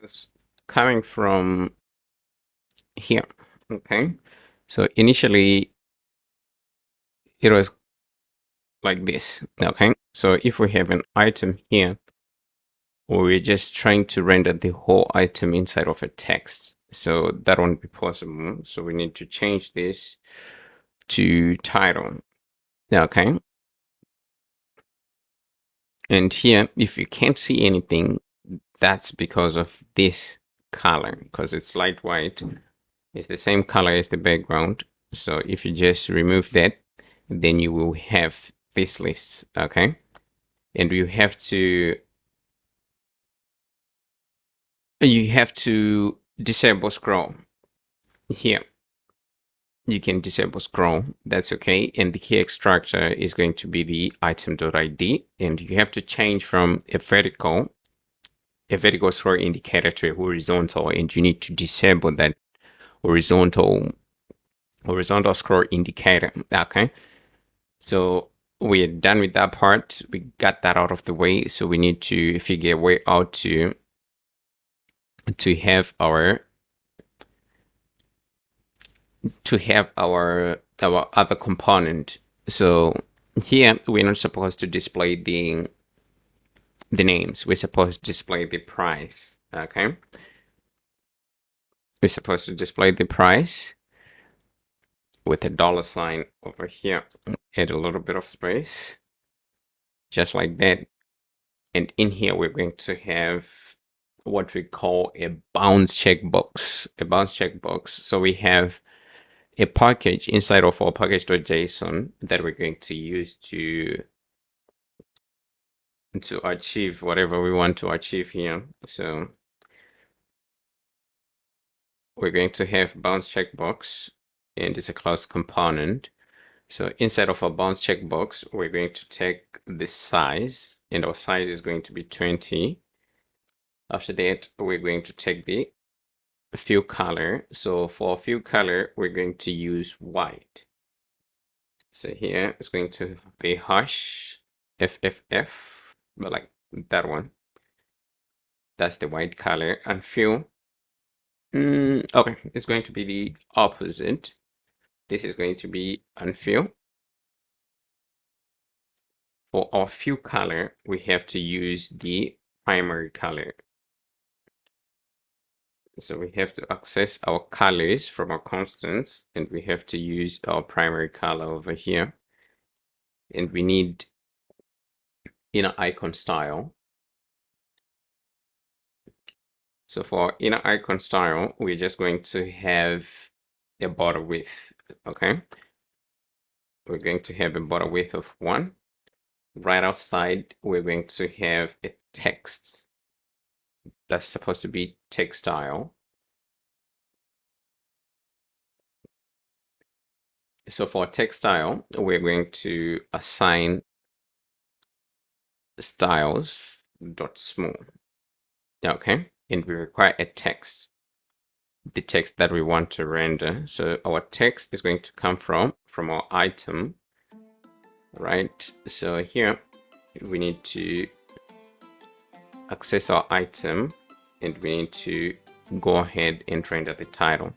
was coming from here. Okay, so initially it was like this. Okay, so if we have an item here, we're just trying to render the whole item inside of a text, so that won't be possible. So we need to change this to title. Okay, and here, if you can't see anything, that's because of this color, because it's light white. It's the same color as the background. So if you just remove that, then you will have this list. Okay, and you have to disable scroll here. You can disable scroll, that's okay. And the key extractor is going to be the item.id, and you have to change from a vertical scroll indicator to a horizontal, and you need to disable that horizontal scroll indicator. Okay, so we're done with that part. We got that out of the way. So we need to figure a way out to have our other component. So here we're not supposed to display the names. We're supposed to display the price. Okay, we're supposed to display the price with a $sign over here. Add a little bit of space, just like that. And in here we're going to have what we call a bounce checkbox. So we have a package inside of our package.json that we're going to use to achieve whatever we want to achieve here. So we're going to have bounce checkbox, and it's a class component. So inside of our bounce checkbox, we're going to take the size, and our size is going to be 20. After that, we're going to take the fill color. So for fill color, we're going to use white. So here it's going to be hash FFF, but like that one. That's the white color. And fill. Okay, it's going to be the opposite. This is going to be unfill. For our fill color, we have to use the primary color. So we have to access our colors from our constants, and we have to use our primary color over here. And we need inner icon style. So for inner icon style, we're just going to have a border width. Okay, we're going to have a border width of 1. Right outside, we're going to have a text that's supposed to be text style. So for text style, we're going to assign styles.small. Okay, and we require a text, the text that we want to render. So our text is going to come from our item, right? So here we need to access our item, and we need to go ahead and render the title.